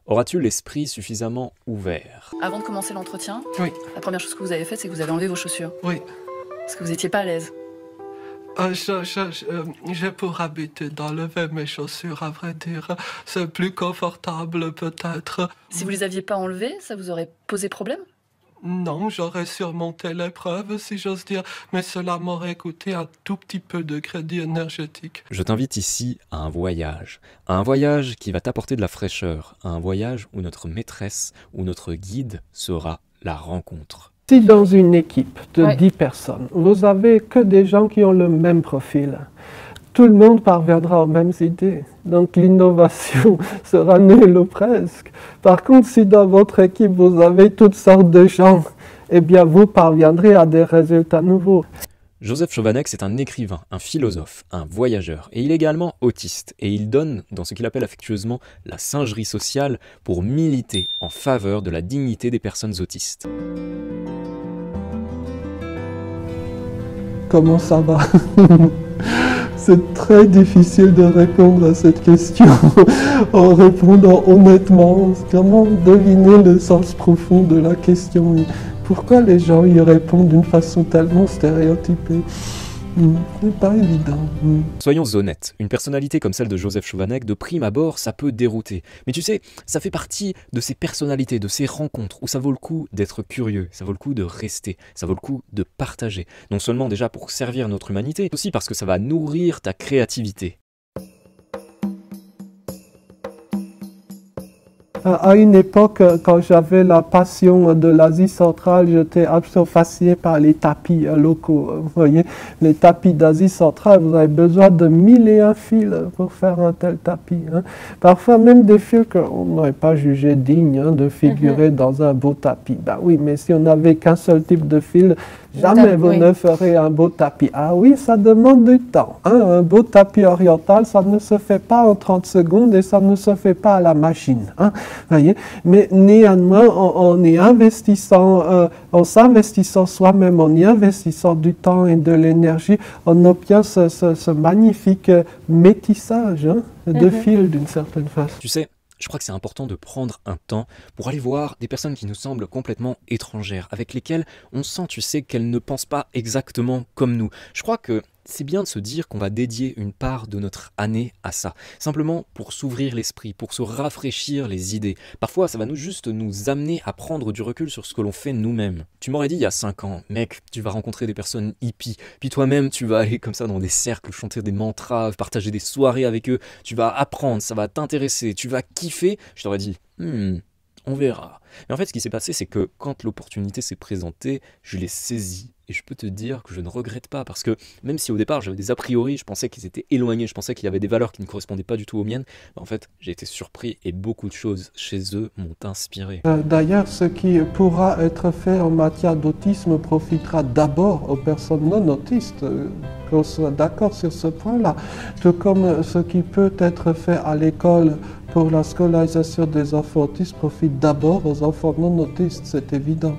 Auras-tu l'esprit suffisamment ouvert? Avant de commencer l'entretien, Oui, la première chose que vous avez faite, c'est que vous avez enlevé vos chaussures. oui. Parce que vous n'étiez pas à l'aise. J'ai pour habitude d'enlever mes chaussures, à vrai dire. C'est plus confortable, peut-être. Si vous les aviez pas enlevées, ça vous aurait posé problème? Non, j'aurais surmonté l'épreuve, si j'ose dire, mais cela m'aurait coûté un tout petit peu de crédit énergétique. Je t'invite ici à un voyage qui va t'apporter de la fraîcheur, à un voyage où notre maîtresse ou notre guide sera la rencontre. Si dans une équipe de Ouais. 10 personnes, vous avez que des gens qui ont le même profil, tout le monde parviendra aux mêmes idées. Donc l'innovation sera nulle ou presque. Par contre, si dans votre équipe vous avez toutes sortes de gens, eh bien vous parviendrez à des résultats nouveaux. Joseph Chovanec, c'est un écrivain, un philosophe, un voyageur, et il est également autiste, et il donne dans ce qu'il appelle affectueusement la singerie sociale pour militer en faveur de la dignité des personnes autistes. Comment ça va? C'est très difficile de répondre à cette question en répondant honnêtement. Comment deviner le sens profond de la question? Pourquoi les gens y répondent d'une façon tellement stéréotypée? C'est pas évident. Soyons honnêtes, une personnalité comme celle de Joseph Chovanec, de prime abord, ça peut dérouter. Mais tu sais, ça fait partie de ces personnalités, de ces rencontres où ça vaut le coup d'être curieux, ça vaut le coup de rester, ça vaut le coup de partager. Non seulement déjà pour servir notre humanité, mais aussi parce que ça va nourrir ta créativité. À une époque, quand j'avais la passion de l'Asie centrale, j'étais absolument fasciné par les tapis locaux. Vous voyez, les tapis d'Asie centrale, vous avez besoin de 1001 fils pour faire un tel tapis. Parfois même des fils qu'on n'aurait pas jugé dignes de figurer dans un beau tapis. Ben oui, mais si on n'avait qu'un seul type de fil, jamais vous ne ferez un beau tapis. Ah oui, ça demande du temps. Un beau tapis oriental, ça ne se fait pas en 30 secondes et ça ne se fait pas à la machine. Voyez? Mais néanmoins, en s'investissant soi-même, en y investissant du temps et de l'énergie, on obtient ce magnifique métissage de fils d'une certaine façon. Tu sais, je crois que c'est important de prendre un temps pour aller voir des personnes qui nous semblent complètement étrangères, avec lesquelles on sent, tu sais, qu'elles ne pensent pas exactement comme nous. Je crois que c'est bien de se dire qu'on va dédier une part de notre année à ça, simplement pour s'ouvrir l'esprit, pour se rafraîchir les idées. Parfois, ça va juste nous amener à prendre du recul sur ce que l'on fait nous-mêmes. Tu m'aurais dit il y a 5 ans, mec, tu vas rencontrer des personnes hippies, puis toi-même, tu vas aller comme ça dans des cercles, chanter des mantras, partager des soirées avec eux, tu vas apprendre, ça va t'intéresser, tu vas kiffer. Je t'aurais dit, on verra. Mais en fait, ce qui s'est passé, c'est que quand l'opportunité s'est présentée, je l'ai saisie. Et je peux te dire que je ne regrette pas, parce que même si au départ j'avais des a priori, je pensais qu'ils étaient éloignés, je pensais qu'il y avait des valeurs qui ne correspondaient pas du tout aux miennes, en fait j'ai été surpris et beaucoup de choses chez eux m'ont inspiré. D'ailleurs, ce qui pourra être fait en matière d'autisme profitera d'abord aux personnes non autistes, qu'on soit d'accord sur ce point-là, tout comme ce qui peut être fait à l'école pour la scolarisation des enfants autistes profite d'abord aux enfants non autistes, c'est évident.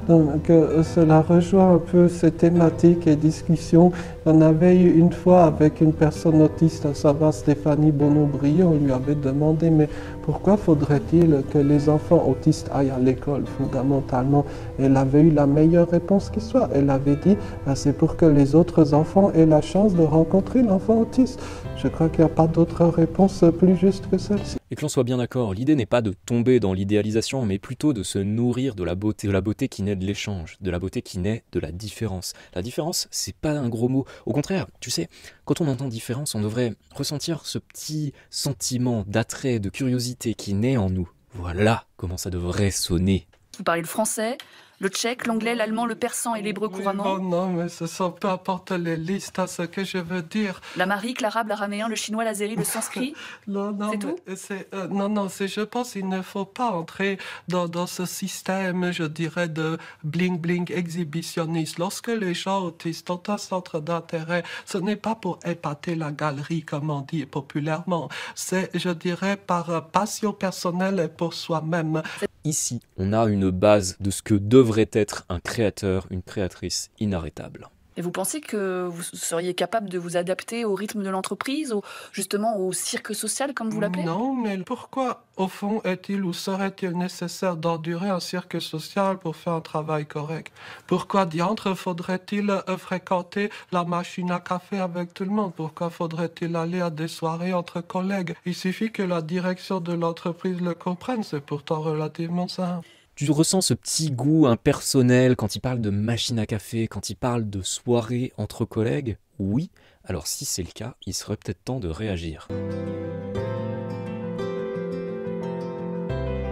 Donc cela rejoint un peu ces thématiques et discussions. On avait eu une fois avec une personne autiste, à savoir Stéphanie Bonneau-Briot, on lui avait demandé mais pourquoi faudrait-il que les enfants autistes aillent à l'école fondamentalement? Elle avait eu la meilleure réponse qui soit. Elle avait dit c'est pour que les autres enfants aient la chance de rencontrer l'enfant autiste. Je crois qu'il n'y a pas d'autre réponse plus juste que celle-ci. Et que l'on soit bien d'accord, l'idée n'est pas de tomber dans l'idéalisation, mais plutôt de se nourrir de la beauté qui naît de l'échange, de la beauté qui naît de la différence. La différence, c'est pas un gros mot. Au contraire, tu sais, quand on entend différence, on devrait ressentir ce petit sentiment d'attrait, de curiosité qui naît en nous. Voilà comment ça devrait sonner. Vous parlez le français, le tchèque, l'anglais, l'allemand, le persan et l'hébreu couramment. Oh non, mais ce sont peu importe les listes à ce que je veux dire. L'amharique, l'arabe, l'araméen, le chinois, l'azéri, le sanskrit. Non, C'est tout? Je pense qu'il ne faut pas entrer dans ce système, je dirais, de bling-bling exhibitionniste. Lorsque les gens autistes ont un centre d'intérêt, ce n'est pas pour épater la galerie, comme on dit populairement. C'est, je dirais, par passion personnelle et pour soi-même. Ici, on a une base de ce que devrait être un créateur, une créatrice inarrêtable. Et vous pensez que vous seriez capable de vous adapter au rythme de l'entreprise, justement au cirque social, comme vous l'appelez? Non, mais pourquoi, au fond, est-il ou serait-il nécessaire d'endurer un cirque social pour faire un travail correct? Pourquoi diantre faudrait-il fréquenter la machine à café avec tout le monde? Pourquoi faudrait-il aller à des soirées entre collègues? Il suffit que la direction de l'entreprise le comprenne, c'est pourtant relativement simple. Tu ressens ce petit goût impersonnel quand il parle de machine à café, quand il parle de soirée entre collègues? Oui, alors si c'est le cas, il serait peut-être temps de réagir.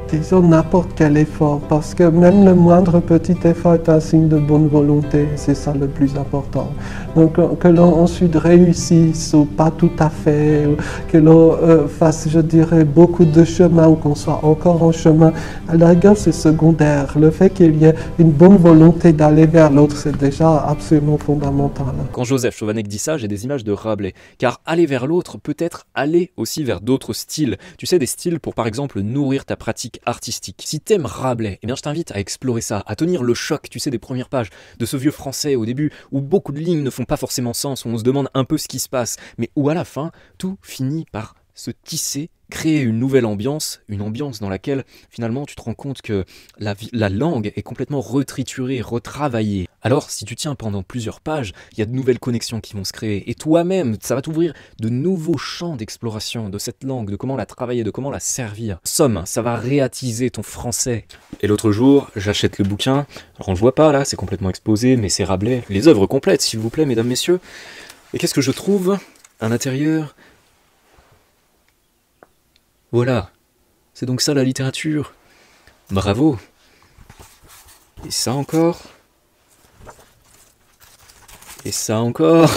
Disons n'importe quel effort, parce que même le moindre petit effort est un signe de bonne volonté, c'est ça le plus important. Donc que l'on ensuite réussisse ou pas tout à fait, ou que l'on fasse, je dirais, beaucoup de chemin ou qu'on soit encore en chemin, à la rigueur c'est secondaire. Le fait qu'il y ait une bonne volonté d'aller vers l'autre, c'est déjà absolument fondamental. Quand Joseph Chovanec dit ça, j'ai des images de Rabelais, car aller vers l'autre peut être aller aussi vers d'autres styles. Tu sais, des styles pour par exemple nourrir ta pratique artistique. Si t'aimes Rabelais, eh bien je t'invite à explorer ça, à tenir le choc, tu sais, des premières pages de ce vieux français au début, où beaucoup de lignes ne font pas forcément sens, où on se demande un peu ce qui se passe, mais où à la fin, tout finit par se tisser, créer une nouvelle ambiance, une ambiance dans laquelle finalement tu te rends compte que la langue est complètement retriturée, retravaillée. Alors si tu tiens pendant plusieurs pages, il y a de nouvelles connexions qui vont se créer, et toi-même, ça va t'ouvrir de nouveaux champs d'exploration de cette langue, de comment la travailler, de comment la servir. Somme, ça va réattiser ton français. Et l'autre jour, j'achète le bouquin, alors on le voit pas là, c'est complètement exposé, mais c'est Rabelais, les œuvres complètes s'il vous plaît mesdames, messieurs. Et qu'est-ce que je trouve à l'intérieur? Voilà, c'est donc ça la littérature. Bravo. Et ça encore. Et ça encore.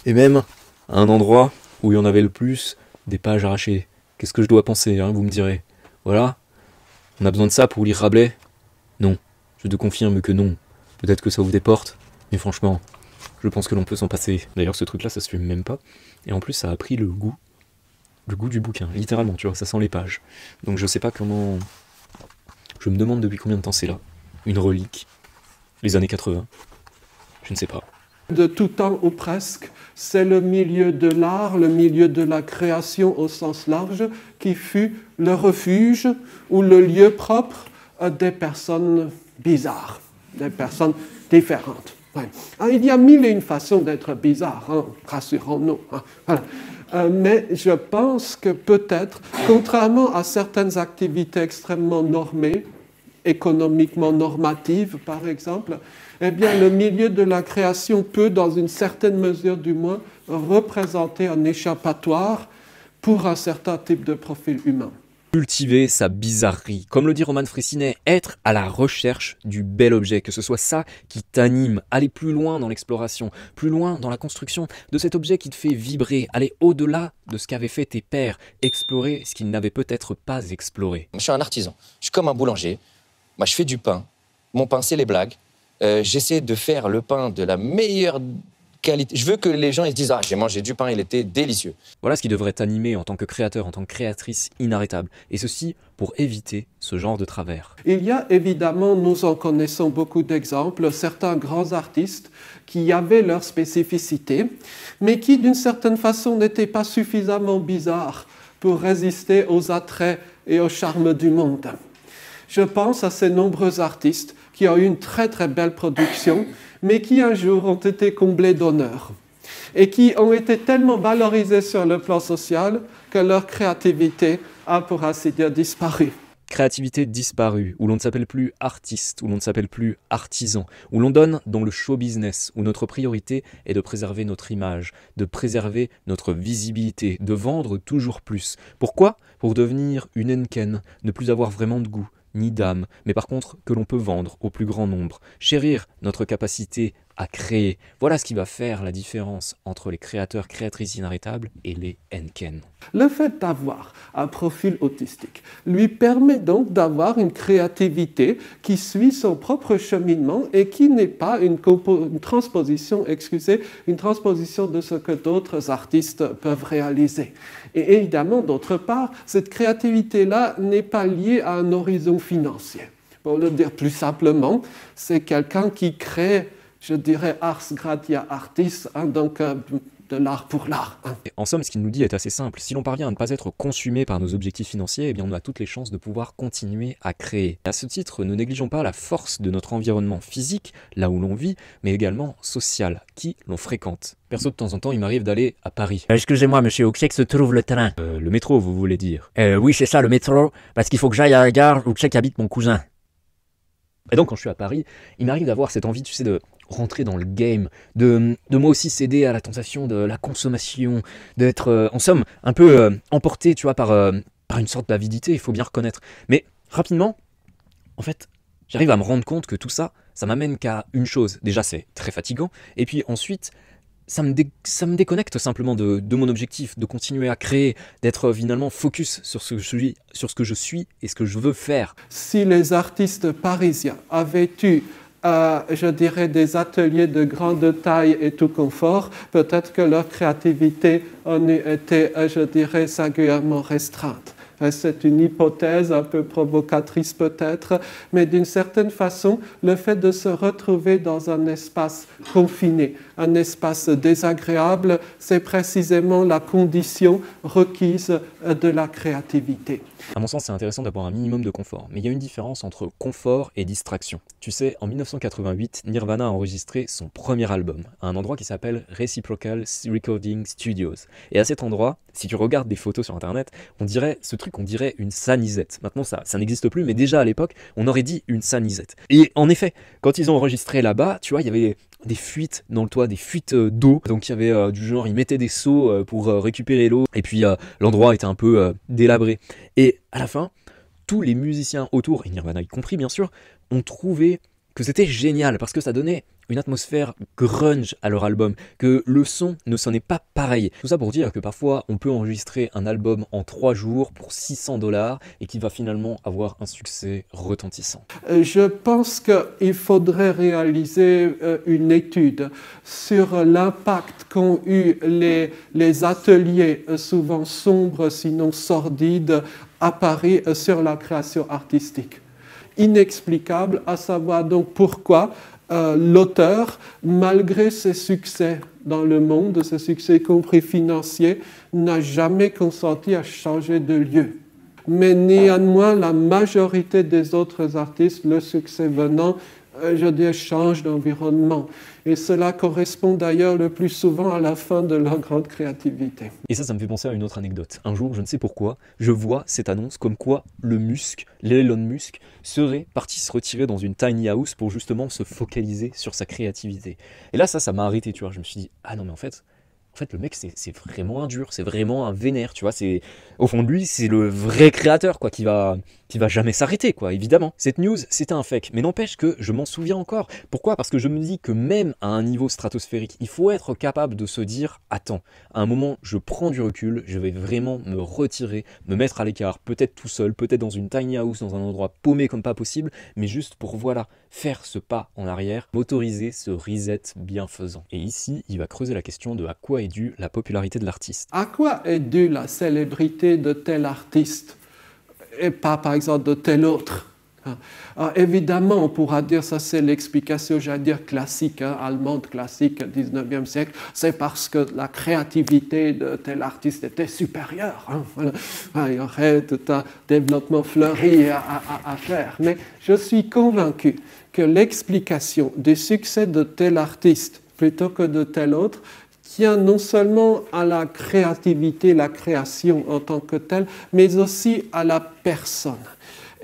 Et même, à un endroit où il y en avait le plus, des pages arrachées. Qu'est-ce que je dois penser, hein, vous me direz? Voilà. On a besoin de ça pour lire Rabelais? Non. Je te confirme que non. Peut-être que ça ouvre des portes, mais franchement, je pense que l'on peut s'en passer. D'ailleurs, ce truc-là, ça se fume même pas. Et en plus, ça a pris le goût du bouquin, littéralement, tu vois, ça sent les pages. Donc je sais pas comment... Je me demande depuis combien de temps c'est là. Une relique. Les années 80. Je ne sais pas. De tout temps ou presque, c'est le milieu de l'art, le milieu de la création au sens large, qui fut le refuge ou le lieu propre des personnes bizarres, des personnes différentes. Ouais. Il y a mille et une façons d'être bizarre, hein, rassurons-nous. Hein, voilà. Mais je pense que peut-être, contrairement à certaines activités extrêmement normées, économiquement normatives par exemple, eh bien le milieu de la création peut, dans une certaine mesure du moins, représenter un échappatoire pour un certain type de profil humain. Cultiver sa bizarrerie, comme le dit Roman Fressinet, être à la recherche du bel objet, que ce soit ça qui t'anime, aller plus loin dans l'exploration, plus loin dans la construction de cet objet qui te fait vibrer, aller au-delà de ce qu'avaient fait tes pères, explorer ce qu'ils n'avaient peut-être pas exploré. Je suis un artisan, je suis comme un boulanger, moi je fais du pain, mon pain c'est les blagues, j'essaie de faire le pain de la meilleure qualité. Je veux que les gens ils se disent « Ah, j'ai mangé du pain, il était délicieux ». Voilà ce qui devrait t'animer en tant que créateur, en tant que créatrice inarrêtable. Et ceci pour éviter ce genre de travers. Il y a évidemment, nous en connaissons beaucoup d'exemples, certains grands artistes qui avaient leur spécificité, mais qui d'une certaine façon n'étaient pas suffisamment bizarres pour résister aux attraits et au charme du monde. Je pense à ces nombreux artistes qui ont eu une très très belle production, mais qui un jour ont été comblés d'honneur et qui ont été tellement valorisés sur le plan social que leur créativité a, pour ainsi dire, disparu. Créativité disparue, où l'on ne s'appelle plus artiste, où l'on ne s'appelle plus artisan, où l'on donne dans le show business, où notre priorité est de préserver notre image, de préserver notre visibilité, de vendre toujours plus. Pourquoi? Pour devenir une Henken, ne plus avoir vraiment de goût, ni d'âme, mais par contre que l'on peut vendre au plus grand nombre. Chérir notre capacité à créer. Voilà ce qui va faire la différence entre les créateurs, créatrices inarrêtables et les Henken. Le fait d'avoir un profil autistique lui permet donc d'avoir une créativité qui suit son propre cheminement et qui n'est pas une transposition de ce que d'autres artistes peuvent réaliser. Et évidemment, d'autre part, cette créativité-là n'est pas liée à un horizon financier. Pour le dire plus simplement, c'est quelqu'un qui crée je dirais, ars gratia artis, hein, donc de l'art pour l'art. Hein. En somme, ce qu'il nous dit est assez simple. Si l'on parvient à ne pas être consumé par nos objectifs financiers, eh bien on a toutes les chances de pouvoir continuer à créer. À ce titre, ne négligeons pas la force de notre environnement physique, là où l'on vit, mais également social, qui l'on fréquente. Perso, de temps en temps, il m'arrive d'aller à Paris. Excusez-moi, monsieur, où c'est que se trouve le train? Le métro, vous voulez dire? Oui, c'est ça, le métro, parce qu'il faut que j'aille à la gare où c'est qu'habite mon cousin. Et donc, quand je suis à Paris, il m'arrive d'avoir cette envie, tu sais, de rentrer dans le game, de moi aussi céder à la tentation de la consommation, d'être, en somme, un peu emporté, tu vois, par une sorte d'avidité, il faut bien reconnaître. Mais rapidement, en fait, j'arrive à me rendre compte que tout ça, ça m'amène qu'à une chose. Déjà, c'est très fatigant, et puis ensuite, ça me déconnecte simplement de mon objectif, de continuer à créer, d'être finalement focus sur ce que je suis et ce que je veux faire. Si les artistes parisiens avaient eu, je dirais, des ateliers de grande taille et tout confort, peut-être que leur créativité en eût été, je dirais, singulièrement restreinte. C'est une hypothèse un peu provocatrice peut-être, mais d'une certaine façon, le fait de se retrouver dans un espace confiné, un espace désagréable, c'est précisément la condition requise de la créativité. À mon sens, c'est intéressant d'avoir un minimum de confort, mais il y a une différence entre confort et distraction. Tu sais, en 1988, Nirvana a enregistré son premier album, à un endroit qui s'appelle Reciprocal Recording Studios. Et à cet endroit, si tu regardes des photos sur internet, on dirait une sanisette. Maintenant, ça n'existe plus, mais déjà à l'époque, on aurait dit une sanisette. Et en effet, quand ils ont enregistré là-bas, tu vois, il y avait des fuites dans le toit, des fuites d'eau. Donc il y avait du genre, ils mettaient des seaux pour récupérer l'eau, et puis l'endroit était un peu délabré. Et à la fin, tous les musiciens autour, et Nirvana y compris bien sûr, ont trouvé que c'était génial, parce que ça donnait une atmosphère grunge à leur album, que le son ne sonnait pas pareil. Tout ça pour dire que parfois on peut enregistrer un album en 3 jours pour $600 et qui va finalement avoir un succès retentissant. Je pense qu'il faudrait réaliser une étude sur l'impact qu'ont eu les ateliers souvent sombres, sinon sordides, à Paris sur la création artistique. Inexplicable, à savoir donc pourquoi l'auteur, malgré ses succès dans le monde, ses succès y compris financiers, n'a jamais consenti à changer de lieu. Mais néanmoins, la majorité des autres artistes, le succès venant, je dirais, changent d'environnement. Et cela correspond d'ailleurs le plus souvent à la fin de leur grande créativité. Et ça me fait penser à une autre anecdote. Un jour, je ne sais pourquoi, je vois cette annonce comme quoi l'Elon Musk, serait parti se retirer dans une tiny house pour justement se focaliser sur sa créativité. Et là, ça m'a arrêté, tu vois. Je me suis dit, ah non mais en fait, le mec, c'est vraiment un dur, c'est vraiment un vénère, tu vois. Au fond de lui, c'est le vrai créateur, quoi, qui va jamais s'arrêter, quoi, évidemment. Cette news, c'était un fake, mais n'empêche que je m'en souviens encore. Pourquoi? Parce que je me dis que même à un niveau stratosphérique, il faut être capable de se dire, attends, à un moment, je prends du recul, je vais vraiment me retirer, me mettre à l'écart, peut-être tout seul, peut-être dans une tiny house, dans un endroit paumé comme pas possible, mais juste pour, voilà, faire ce pas en arrière, m'autoriser ce reset bienfaisant. Et ici, il va creuser la question de à quoi est due la popularité de l'artiste. À quoi est due la célébrité de tel artiste et pas par exemple de tel autre? Alors, évidemment, on pourra dire, ça c'est l'explication, j'allais dire classique, allemande classique, 19e siècle, c'est parce que la créativité de tel artiste était supérieure. Voilà. Il y aurait tout un développement fleuri à faire. Mais je suis convaincu que l'explication du succès de tel artiste plutôt que de tel autre tient non seulement à la créativité, la création en tant que telle, mais aussi à la personne.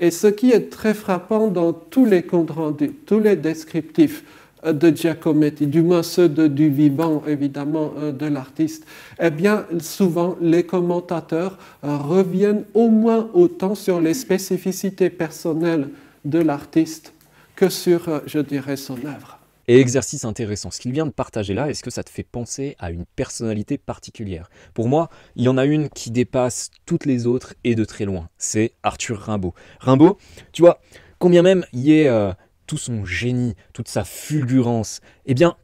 Et ce qui est très frappant dans tous les comptes rendus, tous les descriptifs de Giacometti, du moins ceux du vivant, évidemment, de l'artiste, eh bien, souvent, les commentateurs reviennent au moins autant sur les spécificités personnelles de l'artiste que sur, je dirais, son œuvre. Et exercice intéressant, ce qu'il vient de partager là, est-ce que ça te fait penser à une personnalité particulière? Pour moi, il y en a une qui dépasse toutes les autres et de très loin, c'est Arthur Rimbaud. Rimbaud, tu vois, combien même y ait tout son génie, toute sa fulgurance, eh bien,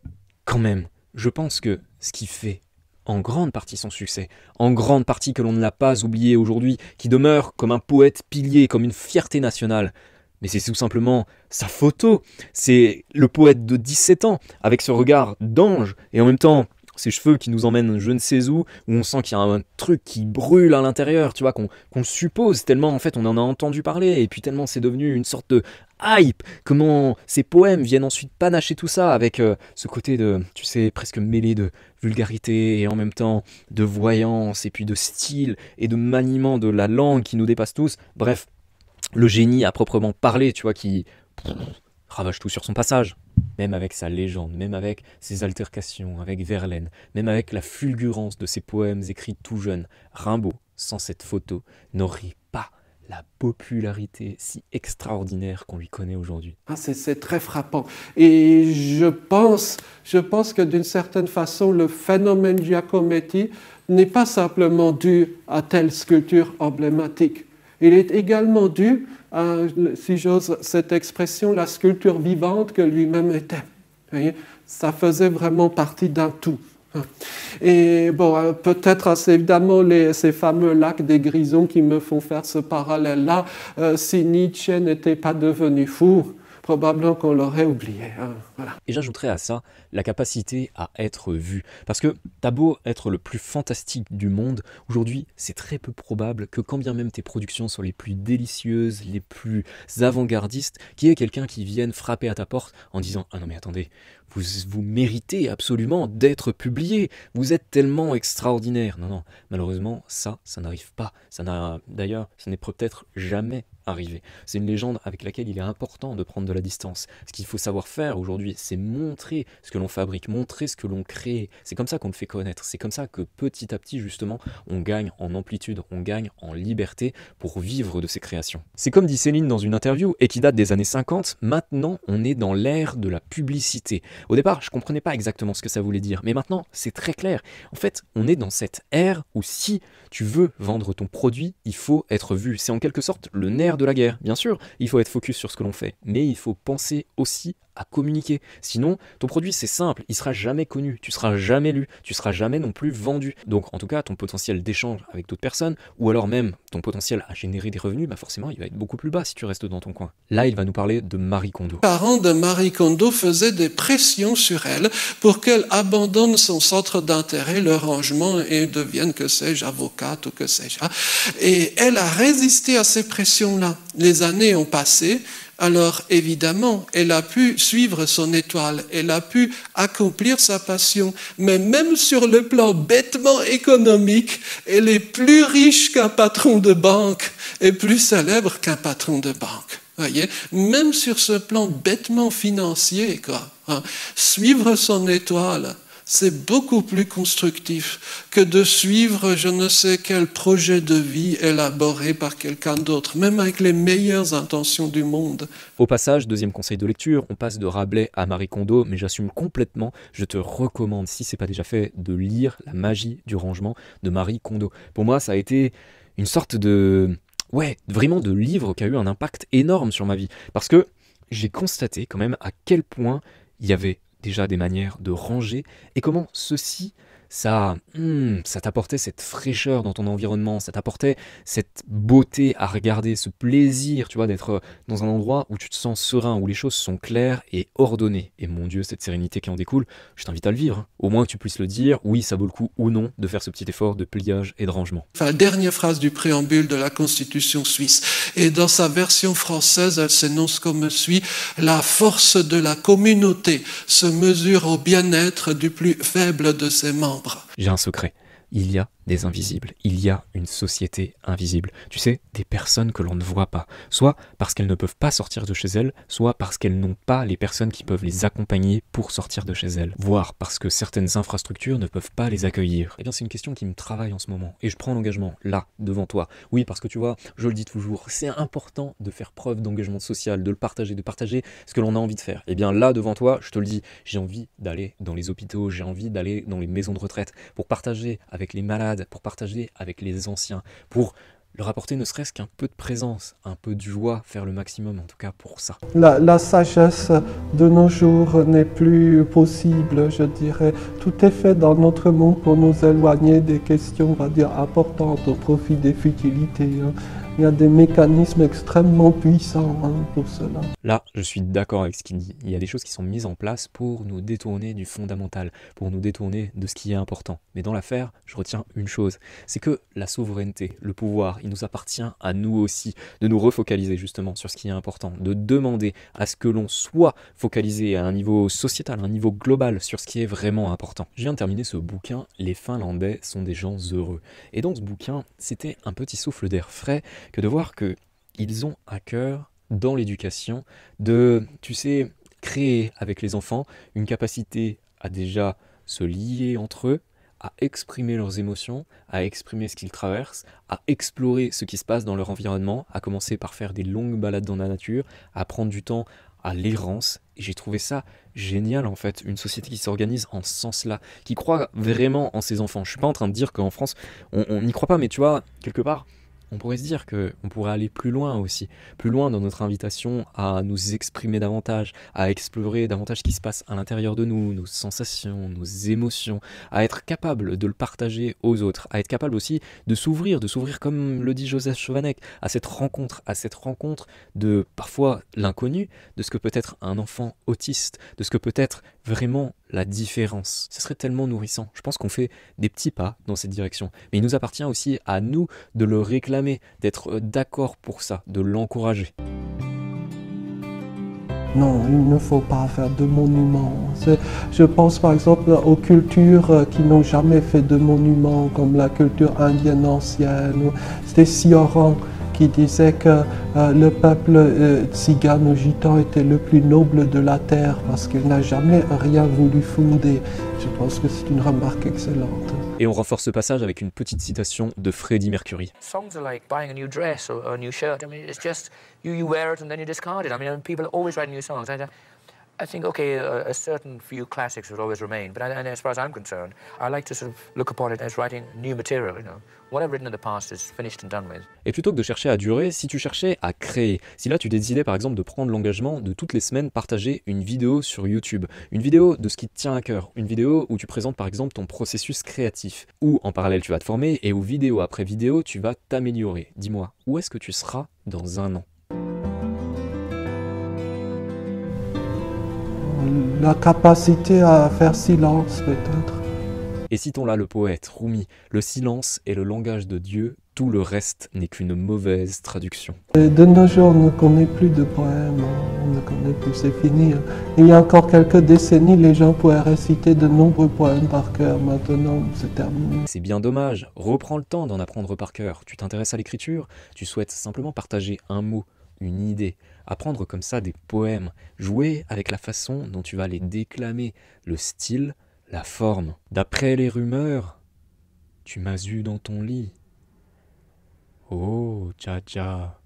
quand même, je pense que ce qui fait en grande partie son succès, en grande partie que l'on ne l'a pas oublié aujourd'hui, qui demeure comme un poète pilier, comme une fierté nationale, mais c'est tout simplement sa photo. C'est le poète de 17 ans, avec ce regard d'ange, et en même temps, ses cheveux qui nous emmènent je ne sais où on sent qu'il y a un truc qui brûle à l'intérieur, tu vois, qu'on suppose, tellement en fait on en a entendu parler, et puis tellement c'est devenu une sorte de hype, comment ces poèmes viennent ensuite panacher tout ça, avec ce côté de, tu sais, presque mêlé de vulgarité, et en même temps de voyance, et puis de style, et de maniement de la langue qui nous dépasse tous, bref, le génie à proprement parler, tu vois, qui ravage tout sur son passage. Même avec sa légende, même avec ses altercations avec Verlaine, même avec la fulgurance de ses poèmes écrits tout jeunes, Rimbaud, sans cette photo, n'aurait pas la popularité si extraordinaire qu'on lui connaît aujourd'hui. Ah, c'est très frappant. Et je pense que d'une certaine façon, le phénomène Giacometti n'est pas simplement dû à telle sculpture emblématique. Il est également dû à, si j'ose cette expression, la sculpture vivante que lui-même était. Vous voyez, ça faisait vraiment partie d'un tout. Et bon, peut-être c'est évidemment ces fameux lacs des Grisons qui me font faire ce parallèle-là. Si Nietzsche n'était pas devenu fou, probablement qu'on l'aurait oublié. Voilà. Et j'ajouterais à ça la capacité à être vu. Parce que t'as beau être le plus fantastique du monde, aujourd'hui c'est très peu probable que quand bien même tes productions soient les plus délicieuses, les plus avant-gardistes, qu'il y ait quelqu'un qui vienne frapper à ta porte en disant « Ah non mais attendez, vous méritez absolument d'être publié, vous êtes tellement extraordinaire ». Non, malheureusement ça n'arrive pas. D'ailleurs, ça n'est peut-être jamais arrivé. C'est une légende avec laquelle il est important de prendre de la distance. Ce qu'il faut savoir faire aujourd'hui, c'est montrer ce que l'on fabrique, montrer ce que l'on crée. C'est comme ça qu'on le fait connaître. C'est comme ça que petit à petit, justement, on gagne en amplitude, on gagne en liberté pour vivre de ses créations. C'est comme dit Céline dans une interview, et qui date des années 50, maintenant on est dans l'ère de la publicité. Au départ, je comprenais pas exactement ce que ça voulait dire, mais maintenant, c'est très clair. En fait, on est dans cette ère où si tu veux vendre ton produit, il faut être vu. C'est en quelque sorte le nerf de la guerre. Bien sûr, il faut être focus sur ce que l'on fait, mais il faut penser aussi à communiquer. Sinon, ton produit, c'est simple, il sera jamais connu, tu seras jamais lu, tu seras jamais non plus vendu. Donc, en tout cas, ton potentiel d'échange avec d'autres personnes, ou alors même ton potentiel à générer des revenus, bah forcément, il va être beaucoup plus bas si tu restes dans ton coin. Là, il va nous parler de Marie Kondo. Les parents de Marie Kondo faisaient des pressions sur elle pour qu'elle abandonne son centre d'intérêt, le rangement, et devienne, que sais-je, avocate ou que sais-je. Et elle a résisté à ces pressions-là. Les années ont passé. Alors évidemment, elle a pu suivre son étoile, elle a pu accomplir sa passion, mais même sur le plan bêtement économique, elle est plus riche qu'un patron de banque et plus célèbre qu'un patron de banque. Voyez, même sur ce plan bêtement financier, quoi, suivre son étoile, c'est beaucoup plus constructif que de suivre je ne sais quel projet de vie élaboré par quelqu'un d'autre, même avec les meilleures intentions du monde. Au passage, deuxième conseil de lecture, on passe de Rabelais à Marie Kondo, mais j'assume complètement, je te recommande, si c'est pas déjà fait, de lire La magie du rangement de Marie Kondo. Pour moi, ça a été une sorte de... ouais, vraiment de livre qui a eu un impact énorme sur ma vie. Parce que j'ai constaté quand même à quel point il y avait déjà des manières de ranger, et comment ceci, ça t'apportait cette fraîcheur dans ton environnement, ça t'apportait cette beauté à regarder, ce plaisir, tu vois, d'être dans un endroit où tu te sens serein, où les choses sont claires et ordonnées. Et mon Dieu, cette sérénité qui en découle, je t'invite à le vivre. Au moins que tu puisses le dire, oui, ça vaut le coup ou non de faire ce petit effort de pliage et de rangement. Enfin, la dernière phrase du préambule de la Constitution suisse. Et dans sa version française, elle s'énonce comme suit: la force de la communauté se mesure au bien-être du plus faible de ses membres. J'ai un secret. Il y a des invisibles. Il y a une société invisible. Tu sais, des personnes que l'on ne voit pas. Soit parce qu'elles ne peuvent pas sortir de chez elles, soit parce qu'elles n'ont pas les personnes qui peuvent les accompagner pour sortir de chez elles. Voire parce que certaines infrastructures ne peuvent pas les accueillir. Eh bien, c'est une question qui me travaille en ce moment. Et je prends l'engagement, là, devant toi. Oui, parce que tu vois, je le dis toujours, c'est important de faire preuve d'engagement social, de le partager, de partager ce que l'on a envie de faire. Eh bien, là, devant toi, je te le dis, j'ai envie d'aller dans les hôpitaux, j'ai envie d'aller dans les maisons de retraite pour partager avec les malades, pour partager avec les anciens, pour leur apporter ne serait-ce qu'un peu de présence, un peu de joie, faire le maximum en tout cas pour ça. La sagesse de nos jours n'est plus possible, je dirais. Tout est fait dans notre monde pour nous éloigner des questions, on va dire, importantes au profit des futilités. Il y a des mécanismes extrêmement puissants pour cela. Là, je suis d'accord avec ce qu'il dit. Il y a des choses qui sont mises en place pour nous détourner du fondamental, pour nous détourner de ce qui est important. Mais dans l'affaire, je retiens une chose, c'est que la souveraineté, le pouvoir, il nous appartient à nous aussi de nous refocaliser justement sur ce qui est important, de demander à ce que l'on soit focalisé à un niveau sociétal, à un niveau global sur ce qui est vraiment important. Je viens de terminer ce bouquin, Les Finlandais sont des gens heureux. Et dans ce bouquin, c'était un petit souffle d'air frais que de voir qu'ils ont à cœur dans l'éducation de, tu sais, créer avec les enfants une capacité à déjà se lier entre eux, à exprimer leurs émotions, à exprimer ce qu'ils traversent, à explorer ce qui se passe dans leur environnement, à commencer par faire des longues balades dans la nature, à prendre du temps à l'errance. Et j'ai trouvé ça génial en fait, une société qui s'organise en ce sens-là, qui croit vraiment en ses enfants. Je suis pas en train de dire qu'en France, on n'y croit pas, mais tu vois, quelque part, on pourrait se dire qu'on pourrait aller plus loin aussi, plus loin dans notre invitation à nous exprimer davantage, à explorer davantage ce qui se passe à l'intérieur de nous, nos sensations, nos émotions, à être capable de le partager aux autres, à être capable aussi de s'ouvrir comme le dit Joseph Chovanec, à cette rencontre de parfois l'inconnu, de ce que peut être un enfant autiste, de ce que peut être vraiment la différence. Ce serait tellement nourrissant. Je pense qu'on fait des petits pas dans cette direction. Mais il nous appartient aussi à nous de le réclamer, d'être d'accord pour ça, de l'encourager. Non, il ne faut pas faire de monuments. Je pense par exemple aux cultures qui n'ont jamais fait de monuments, comme la culture indienne ancienne. C'était Sioran qui disait que le peuple tzigane ou gitan était le plus noble de la terre parce qu'il n'a jamais rien voulu fonder. Je pense que c'est une remarque excellente. Et on renforce ce passage avec une petite citation de Freddie Mercury. Songs are like buying a new dress or a new shirt. I mean, it's just you wear it and then you discard it. I mean, people always write new songs. I think, okay, a certain few classics would always remain, but as far as I'm concerned, I like to sort of look upon it as writing new material, you know. What I've written in the past is finished and done with. Et plutôt que de chercher à durer, si tu cherchais à créer, si là tu décidais par exemple de prendre l'engagement de toutes les semaines partager une vidéo sur YouTube, une vidéo de ce qui te tient à cœur, une vidéo où tu présentes par exemple ton processus créatif, où en parallèle tu vas te former et où vidéo après vidéo tu vas t'améliorer. Dis-moi, où est-ce que tu seras dans un an ? La capacité à faire silence peut-être. Et citons là le poète Rumi, le silence est le langage de Dieu, tout le reste n'est qu'une mauvaise traduction. Et de nos jours, on ne connaît plus de poèmes, on ne connaît plus, c'est fini. Il y a encore quelques décennies, les gens pouvaient réciter de nombreux poèmes par cœur, maintenant c'est terminé. C'est bien dommage, reprends le temps d'en apprendre par cœur. Tu t'intéresses à l'écriture, tu souhaites simplement partager un mot, une idée, apprendre comme ça des poèmes, jouer avec la façon dont tu vas les déclamer, le style, la forme. D'après les rumeurs, tu m'as eu dans ton lit. Oh, Dja,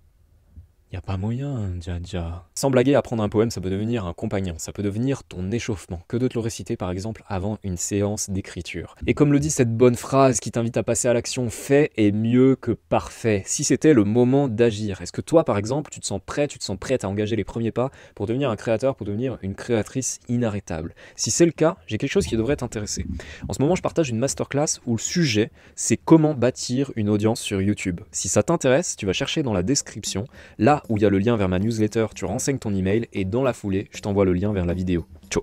y a pas moyen, Dja. Sans blaguer, apprendre un poème, ça peut devenir un compagnon, ça peut devenir ton échauffement, que de te le réciter par exemple avant une séance d'écriture. Et comme le dit cette bonne phrase qui t'invite à passer à l'action, fait est mieux que parfait. Si c'était le moment d'agir, est-ce que toi par exemple, tu te sens prête à engager les premiers pas pour devenir un créateur, pour devenir une créatrice inarrêtable? Si c'est le cas, j'ai quelque chose qui devrait t'intéresser. En ce moment, je partage une masterclass où le sujet, c'est comment bâtir une audience sur YouTube. Si ça t'intéresse, tu vas chercher dans la description, là où il y a le lien vers ma newsletter, tu renseignes ton email et dans la foulée, je t'envoie le lien vers la vidéo. Ciao.